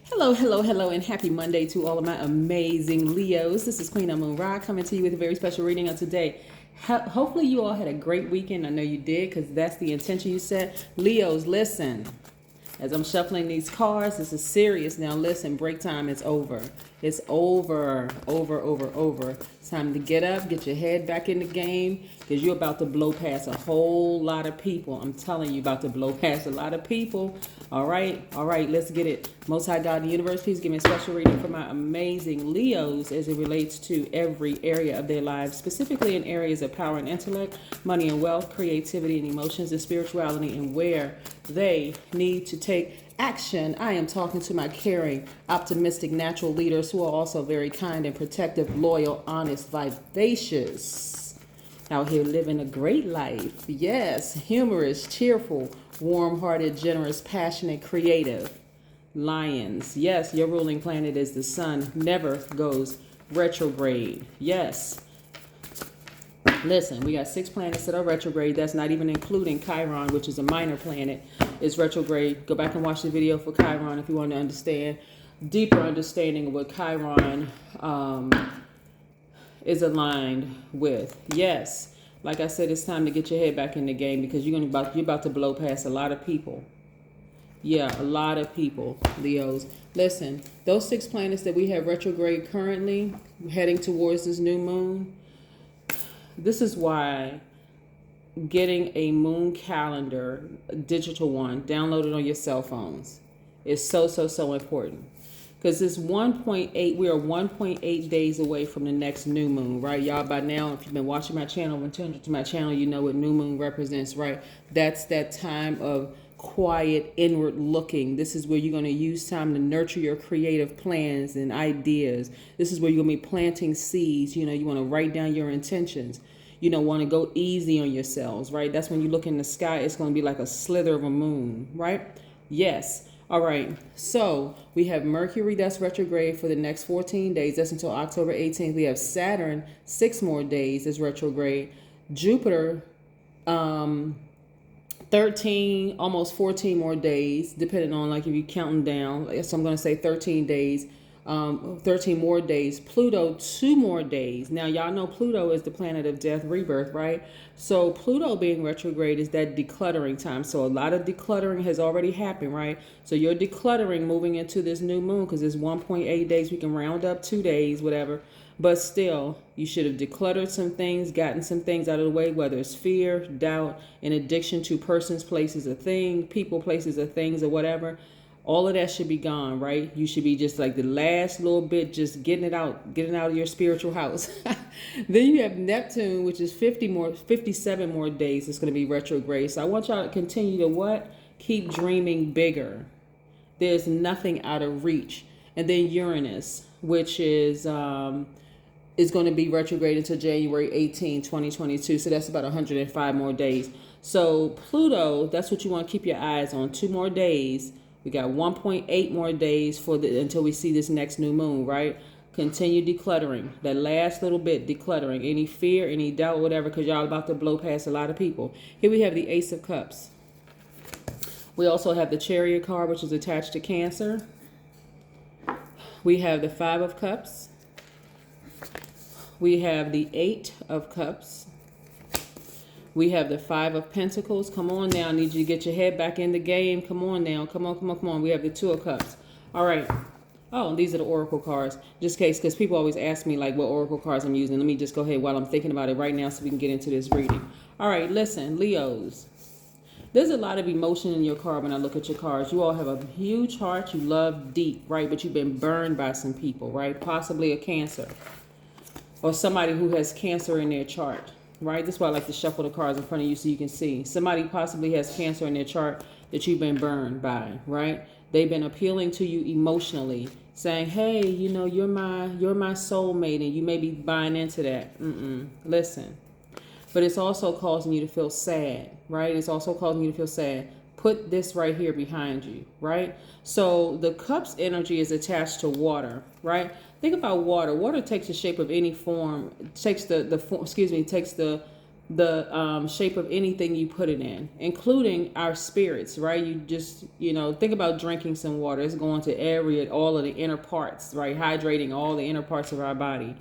Hello, hello, hello, and happy Monday to all of my amazing Leos. This is Queen Amun Ra coming to you with a very special reading of today. Hopefully you all had a great weekend. I know you did because that's the intention you set. Leos, listen. As I'm shuffling these cards, this is serious. Now listen, break time is over. It's over. It's time to get up, get your head back in the game because you're about to blow past a whole lot of people. I'm telling you, about to blow past a lot of people. All right, let's get it. Most High God in the universe, please give me a special reading for my amazing Leos as it relates to every area of their lives, specifically in areas of power and intellect, money and wealth, creativity and emotions, and spirituality, and where they need to take action. I am talking to my caring, optimistic, natural leaders who are also very kind and protective, loyal, honest, vivacious, out here living a great life. Yes, humorous, cheerful, warm-hearted, generous, passionate, creative. Lions. Yes, your ruling planet is the sun, never goes retrograde. Yes. Listen, we got 6 planets that are retrograde. That's not even including Chiron, which is a minor planet. It's retrograde. Go back and watch the video for Chiron if you want to understand, deeper understanding of what Chiron is aligned with. Yes, like I said, it's time to get your head back in the game because you're about to blow past a lot of people. Yeah, a lot of people, Leos. Listen, those 6 planets that we have retrograde currently, heading towards this new moon, this is why getting a moon calendar, a digital one, downloaded on your cell phones is so important. Because this 1.8, we are 1.8 days away from the next new moon, right? Y'all, by now, if you've been watching my channel, been tuned to my channel, you know what new moon represents, right? That's that time of quiet, inward looking. This is where you're going to use time to nurture your creative plans and ideas. This is where you're going to be planting seeds. You know, you want to write down your intentions. You don't want to go easy on yourselves, right? That's when you look in the sky, it's going to be like a slither of a moon, right? Yes. All right. So we have Mercury that's retrograde for the next 14 days. That's until October 18th. We have Saturn, 6 more days is retrograde. Jupiter, 13, almost 14 more days, depending on like if you're counting down. So I'm going to say 13 days, 13 more days. Pluto, 2 more days. Now, y'all know Pluto is the planet of death, rebirth, right? So Pluto being retrograde is that decluttering time. So a lot of decluttering has already happened, right? So you're decluttering moving into this new moon because it's 1.8 days. We can round up 2 days, whatever. But still, you should have decluttered some things, gotten some things out of the way, whether it's fear, doubt, an addiction to persons, places, a thing, people, places, or things, or whatever. All of that should be gone, right? You should be just like the last little bit, just getting it out of your spiritual house. Then you have Neptune, which is 57 more days. It's going to be retrograde. So I want y'all to continue to what? Keep dreaming bigger. There's nothing out of reach. And then Uranus, which is going to be retrograde until January 18, 2022. So that's about 105 more days. So Pluto, that's what you want to keep your eyes on. 2 more days. We got 1.8 more days until we see this next new moon, right? Continue decluttering. That last little bit, decluttering. Any fear, any doubt, whatever, because y'all about to blow past a lot of people. Here we have the Ace of Cups. We also have the Chariot card, which is attached to Cancer. We have the 5 of Cups. We have the 8 of Cups. We have the 5 of Pentacles. Come on now. I need you to get your head back in the game. Come on now. Come on. We have the 2 of Cups. All right. Oh, these are the Oracle cards. Just in case, because people always ask me like what Oracle cards I'm using. Let me just go ahead while I'm thinking about it right now so we can get into this reading. All right. Listen, Leos. There's a lot of emotion in your card when I look at your cards. You all have a huge heart. You love deep, right? But you've been burned by some people, right? Possibly a Cancer. Or somebody who has Cancer in their chart. Right? That's why I like to shuffle the cards in front of you so you can see. Somebody possibly has Cancer in their chart that you've been burned by, right? They've been appealing to you emotionally, saying, hey, you know, you're my soulmate, and you may be buying into that. Listen. But it's also causing you to feel sad, right? It's also causing you to feel sad. Put this right here behind you, right? So the Cups energy is attached to water, right? Think about water. Water takes the shape of any form. Takes the the shape of anything you put it in, including our spirits, right? You just, think about drinking some water. It's going to all of the inner parts, right? Hydrating all the inner parts of our body.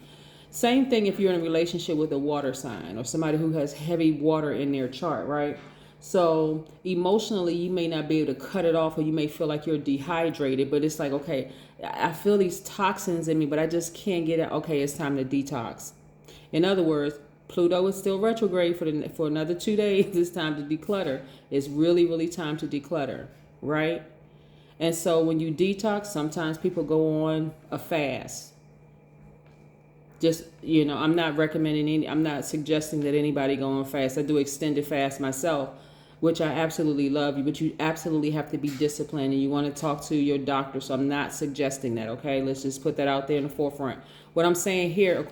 Same thing if you're in a relationship with a water sign or somebody who has heavy water in their chart, right? So emotionally, you may not be able to cut it off, or you may feel like you're dehydrated, but it's like, okay, I feel these toxins in me, but I just can't get it. Okay, it's time to detox. In other words, Pluto is still retrograde for another 2 days. It's time to declutter. It's really, really time to declutter, right? And so when you detox, sometimes people go on a fast. Just, I'm not I'm not suggesting that anybody go on fast. I do extended fast myself, which I absolutely love you, but you absolutely have to be disciplined, and you want to talk to your doctor. So I'm not suggesting that, okay? Let's just put that out there in the forefront. What I'm saying here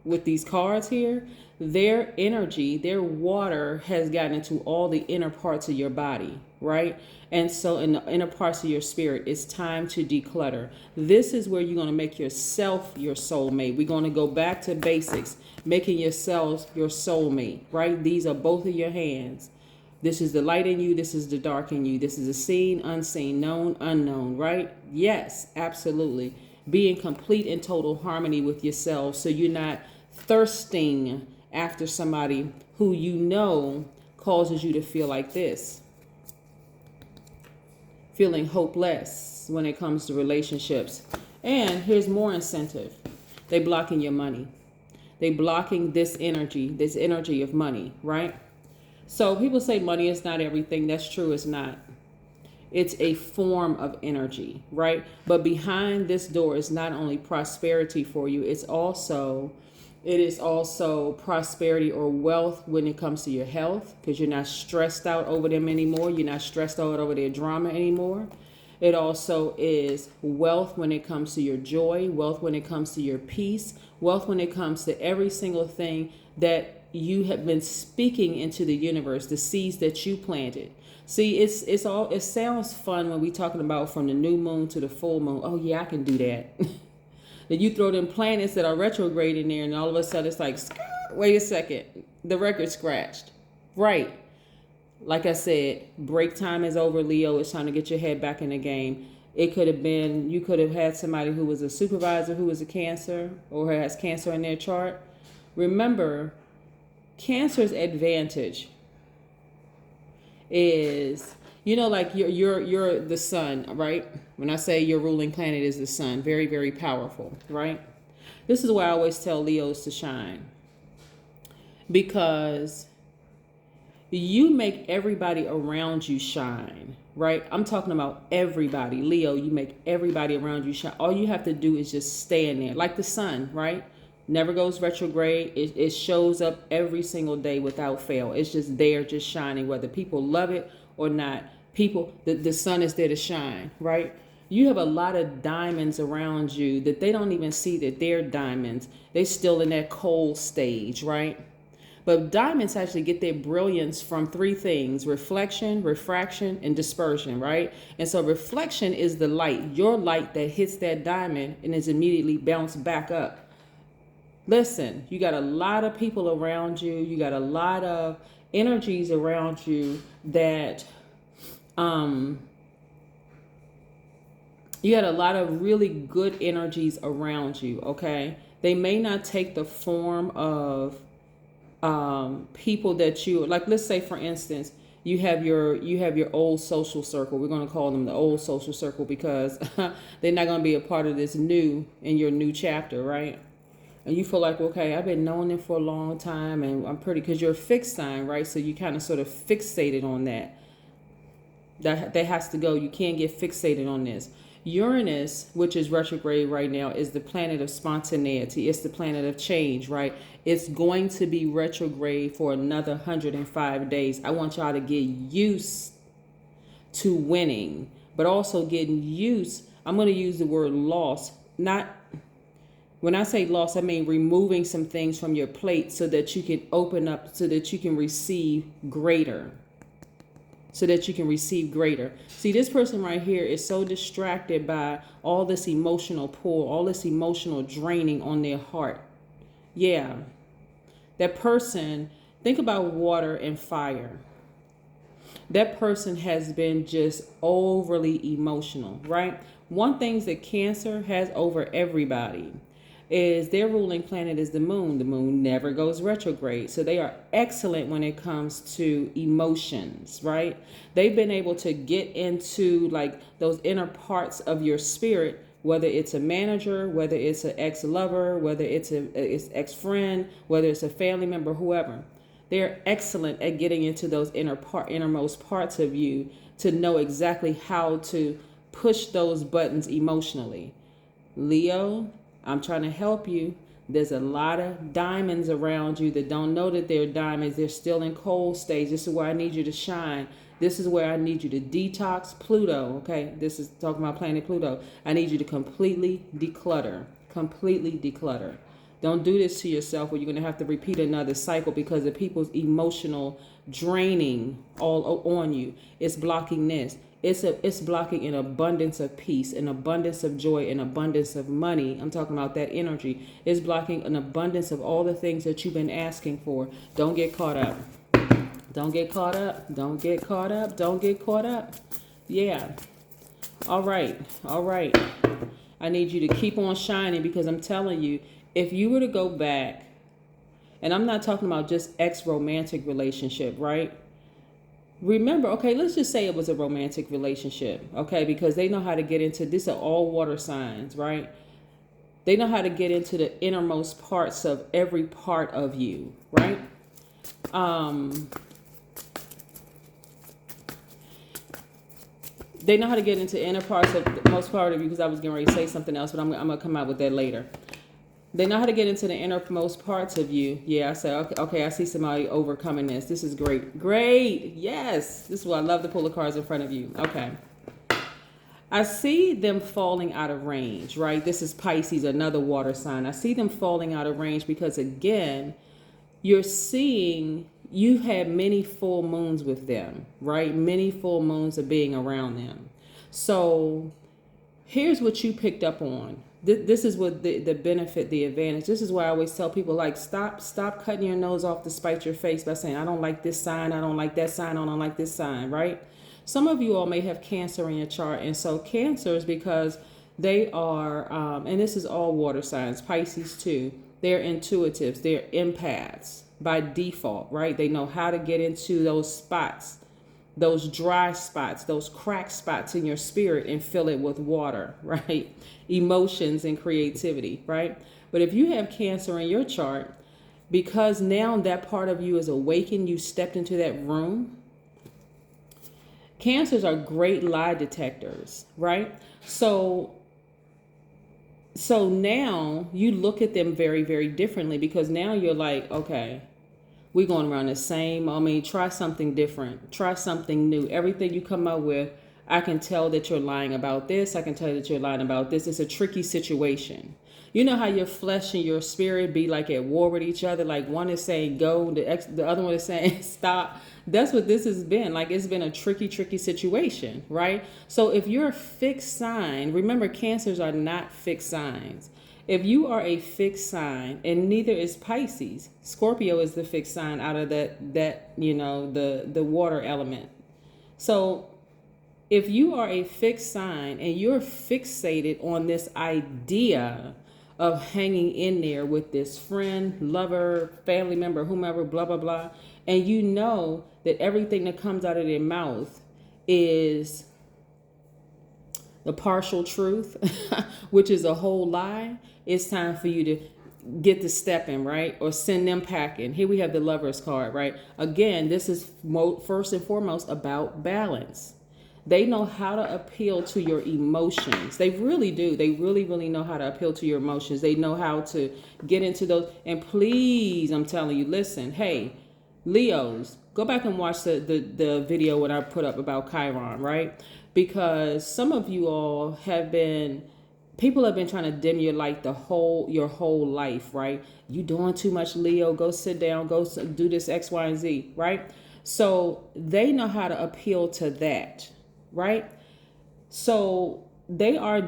with these cards here, their energy, their water has gotten into all the inner parts of your body, right? And so in the inner parts of your spirit, it's time to declutter. This is where you're going to make yourself your soulmate. We're going to go back to basics, making yourselves your soulmate, right? These are both of your hands. This is the light in you. This is the dark in you. This is the seen, unseen, known, unknown, right? Yes, absolutely. Be in complete and total harmony with yourself, so you're not thirsting after somebody who causes you to feel like this. Feeling hopeless when it comes to relationships. And here's more incentive. They blocking your money. They blocking this energy of money, right? So people say money is not everything. That's true, it's not. It's a form of energy, right? But behind this door is not only prosperity for you, it is also prosperity or wealth when it comes to your health, because you're not stressed out over them anymore. You're not stressed out over their drama anymore. It also is wealth when it comes to your joy, wealth when it comes to your peace, wealth when it comes to every single thing that you have been speaking into the universe, the seeds that you planted. See, it sounds fun when we talking about from the new moon to the full moon. Oh yeah, I can do that. Then you throw them planets that are retrograde in there, and all of a sudden it's like, wait a second, the record scratched. Right. Like I said, break time is over, Leo. It's time to get your head back in the game. It could have been, you could have had somebody who was a supervisor who was a Cancer or has Cancer in their chart. Remember, Cancer's advantage is, like you're the sun, right? When I say your ruling planet is the sun, very, very powerful, right? This is why I always tell Leos to shine, because you make everybody around you shine, right? I'm talking about everybody. Leo, you make everybody around you shine. All you have to do is just stay in there, like the sun, right? Never goes retrograde. It shows up every single day without fail. It's just there, just shining, whether people love it or not. The sun is there to shine, right? You have a lot of diamonds around you that they don't even see that they're diamonds. They're still in that cold stage, right? But diamonds actually get their brilliance from three things: reflection, refraction, and dispersion, right? And so reflection is the light, your light that hits that diamond and is immediately bounced back up. Listen, you got a lot of people around you. You got a lot of energies around you that, you got a lot of really good energies around you, okay? They may not take the form of people that you, like, let's say, for instance, you have your old social circle. We're going to call them the old social circle because they're not going to be a part of this new in your new chapter, right? And you feel like, okay, I've been knowing them for a long time, and I'm pretty, because you're a fixed sign, right? So you kind of sort of fixated on that. That has to go. You can't get fixated on this. Uranus, which is retrograde right now, is the planet of spontaneity. It's the planet of change, right? It's going to be retrograde for another 105 days. I want y'all to get used to winning, but also getting used. I'm going to use the word loss. When I say loss, I mean removing some things from your plate so that you can open up, so that you can receive greater. See, this person right here is so distracted by all this emotional pull, all this emotional draining on their heart. Yeah. That person Think about water and fire. That person has been just overly emotional, right? One thing that Cancer has over everybody is their ruling planet is the moon. The moon never goes retrograde. So they are excellent when it comes to emotions, right? They've been able to get into like those inner parts of your spirit, whether it's a manager, whether it's an ex-lover, whether it's it's ex-friend, whether it's a family member, whoever. They're excellent at getting into those innermost parts of you to know exactly how to push those buttons emotionally. Leo, I'm trying to help you. There's a lot of diamonds around you that don't know that they're diamonds. They're still in cold stage. This is where I need you to shine. This is where I need you to detox Pluto, okay? This is talking about planet Pluto. I need you to completely declutter. Completely declutter. Don't do this to yourself where you're going to have to repeat another cycle because of people's emotional draining all on you. It's blocking this. It's blocking an abundance of peace, an abundance of joy, an abundance of money. I'm talking about that energy. It's blocking an abundance of all the things that you've been asking for. Don't get caught up. Don't get caught up. Don't get caught up. Don't get caught up. Yeah. All right. All right. I need you to keep on shining because I'm telling you, if you were to go back, and I'm not talking about just ex-romantic relationship, right? Remember, okay, let's just say it was a romantic relationship, okay? Because they know how to get into, these are all water signs, right? They know how to get into the innermost parts of every part of you, right? They know how to get into the inner parts of the most part of you because I was getting ready to say something else, but I'm going to come out with that later. They know how to get into the innermost parts of you. Yeah, I said, okay, I see somebody overcoming this. This is great. Great. Yes. This is why I love to pull the cards in front of you. Okay. I see them falling out of range, right? This is Pisces, another water sign. I see them falling out of range because, again, you're seeing you had many full moons with them, right? Many full moons of being around them. So here's what you picked up on. This is what the benefit, the advantage. This is why I always tell people, like, stop cutting your nose off to spite your face by saying, I don't like this sign, I don't like that sign, I don't like this sign, right? Some of you all may have Cancer in your chart. And so Cancer is because they are, and this is all water signs, Pisces too, they're intuitives, they're empaths by default, right? They know how to get into those spots, those dry spots, those cracked spots in your spirit and fill it with water, right? Emotions and creativity, right? But if you have Cancer in your chart, because now that part of you is awakened, you stepped into that room. Cancers are great lie detectors, right? So now you look at them very, very differently because now you're like, okay, we're going around the same. I mean, try something different. Try something new. Everything you come up with, I can tell that you're lying about this. I can tell that you're lying about this. It's a tricky situation. You know how your flesh and your spirit be like at war with each other? Like one is saying go, the other one is saying stop. That's what this has been. Like it's been a tricky, tricky situation, right? So if you're a fixed sign, remember Cancers are not fixed signs. If you are a fixed sign, and neither is Pisces, Scorpio is the fixed sign out of that you know, the water element. So if you are a fixed sign and you're fixated on this idea of hanging in there with this friend, lover, family member, whomever, blah, blah, blah, and you know that everything that comes out of their mouth is the partial truth, which is a whole lie, it's time for you to get the step in, right? Or send them packing. Here we have the Lover's card, right? Again, this is first and foremost about balance. They know how to appeal to your emotions. They really do. They really, really know how to appeal to your emotions. They know how to get into those. And please, I'm telling you, listen, hey, Leos, go back and watch the video what I put up about Chiron, right? Because some of you all people have been trying to dim your light your whole life, right? You doing too much, Leo. Go sit down. Go do this X, Y, and Z, right? So they know how to appeal to that, right? So they are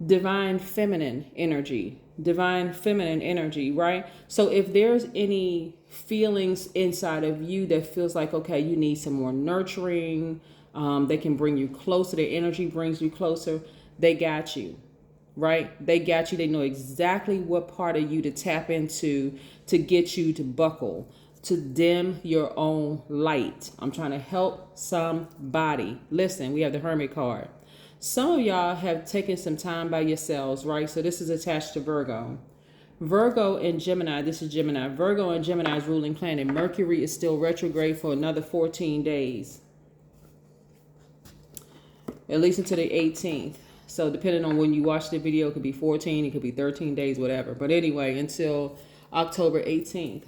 divine feminine energy. divine feminine energy, right? So if there's any feelings inside of you that feels like, okay, you need some more nurturing, they can bring you closer, their energy brings you closer, they got you, right? They got you. They know exactly what part of you to tap into to get you to buckle, to dim your own light. I'm trying to help somebody. Listen, we have the Hermit card. Some of y'all have taken some time by yourselves, right? So this is attached to Virgo. Virgo and Gemini, this is Gemini. Virgo and Gemini's ruling planet. Mercury is still retrograde for another 14 days. At least until the 18th. So depending on when you watch the video, it could be 14, it could be 13 days, whatever. But anyway, until October 18th.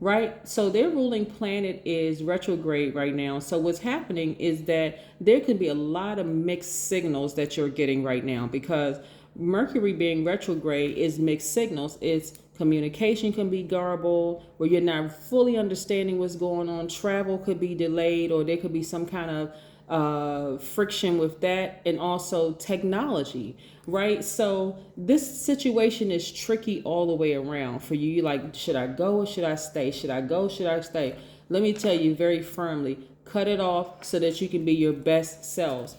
Right? So their ruling planet is retrograde right now. So what's happening is that there could be a lot of mixed signals that you're getting right now, because Mercury being retrograde is mixed signals. It's communication can be garbled, where you're not fully understanding what's going on. Travel could be delayed, or there could be some kind of friction with that, and also technology, right? So this situation is tricky all the way around for you. You're like, should I go or should I stay? Should I go? Should I stay? Let me tell you very firmly, cut it off so that you can be your best selves.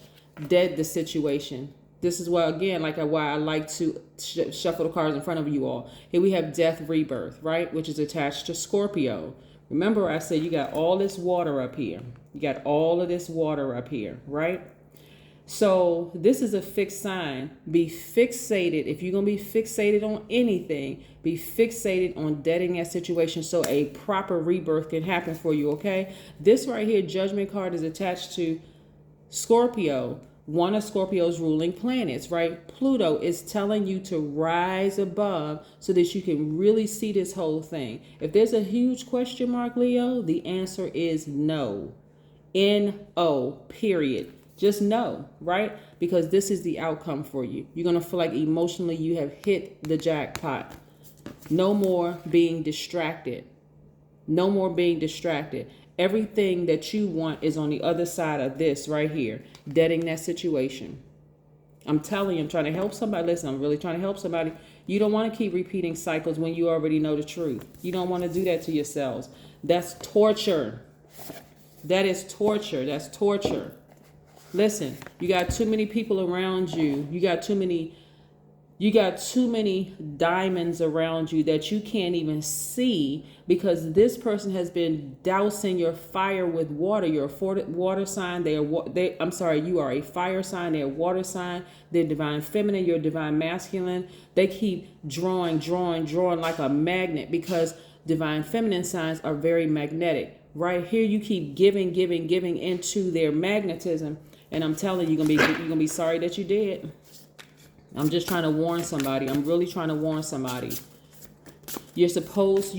Dead the situation. This is why, again, why I like to shuffle the cards in front of you all. Here we have death, rebirth, right? Which is attached to Scorpio. Remember, I said you got all this water up here. You got all of this water up here, right? So this is a fixed sign. Be fixated. If you're going to be fixated on anything, be fixated on deading that situation so a proper rebirth can happen for you, okay? This right here, Judgment card, is attached to Scorpio, one of Scorpio's ruling planets, right? Pluto is telling you to rise above so that you can really see this whole thing. If there's a huge question mark, Leo, the answer is no. N-O, period. Just no, right? Because this is the outcome for you. You're going to feel like emotionally you have hit the jackpot. No more being distracted. No more being distracted. Everything that you want is on the other side of this right here. Deading that situation. I'm telling you, I'm trying to help somebody. Listen, I'm really trying to help somebody. You don't want to keep repeating cycles when you already know the truth. You don't want to do that to yourselves. That's torture. That is torture. That's torture. Listen, you got too many people around you. You got too many diamonds around you that you can't even see, because this person has been dousing your fire with water. You're a water sign. You are a fire sign. They're a water sign. They're divine feminine. You're divine masculine. They keep drawing like a magnet, because divine feminine signs are very magnetic. Right here, you keep giving into their magnetism, and I'm telling you, you're gonna be sorry that you did. I'm just trying to warn somebody. I'm really trying to warn somebody. You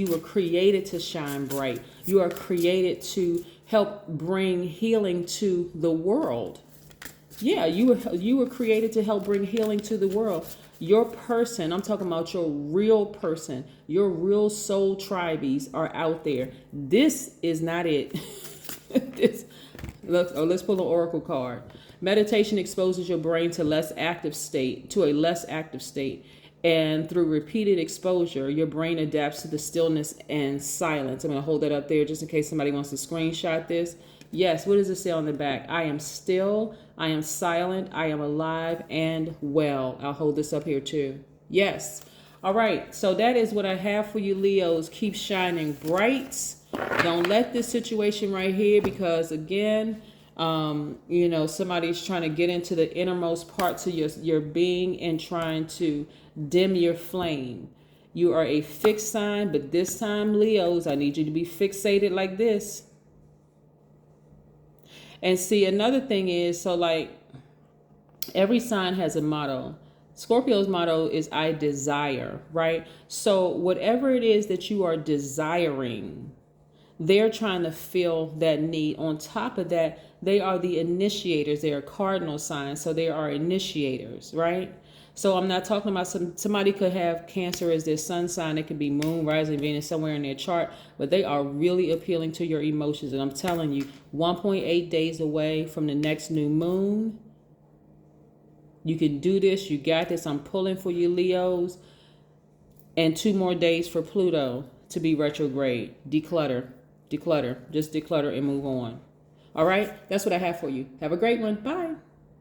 were created to shine bright. You are created to help bring healing to the world. Yeah, you were created to help bring healing to the world. Your person, I'm talking about your real person, your real soul tribes are out there. This is not it. Let's pull an oracle card. Meditation exposes your brain to a less active state. And through repeated exposure, your brain adapts to the stillness and silence. I'm going to hold that up there just in case somebody wants to screenshot this. Yes, what does it say on the back? I am still, I am silent, I am alive and well. I'll hold this up here too. Yes. All right, so that is what I have for you, Leos. Keep shining bright. Don't let this situation right here, because again, somebody's trying to get into the innermost parts of your being and trying to dim your flame. You are a fixed sign, but this time, Leos, I need you to be fixated like this. And see, another thing is, so like every sign has a motto. Scorpio's motto is I desire, right? So whatever it is that you are desiring, they're trying to fill that need. On top of that, they are the initiators. They are cardinal signs, so they are initiators, right? So I'm not talking about somebody could have Cancer as their sun sign. It could be Moon, Rising, Venus somewhere in their chart, but they are really appealing to your emotions. And I'm telling you, 1.8 days away from the next new moon. You can do this. You got this. I'm pulling for you, Leos. and 2 more days for Pluto to be retrograde. Declutter, just declutter and move on. All right, that's what I have for you. Have a great one. Bye.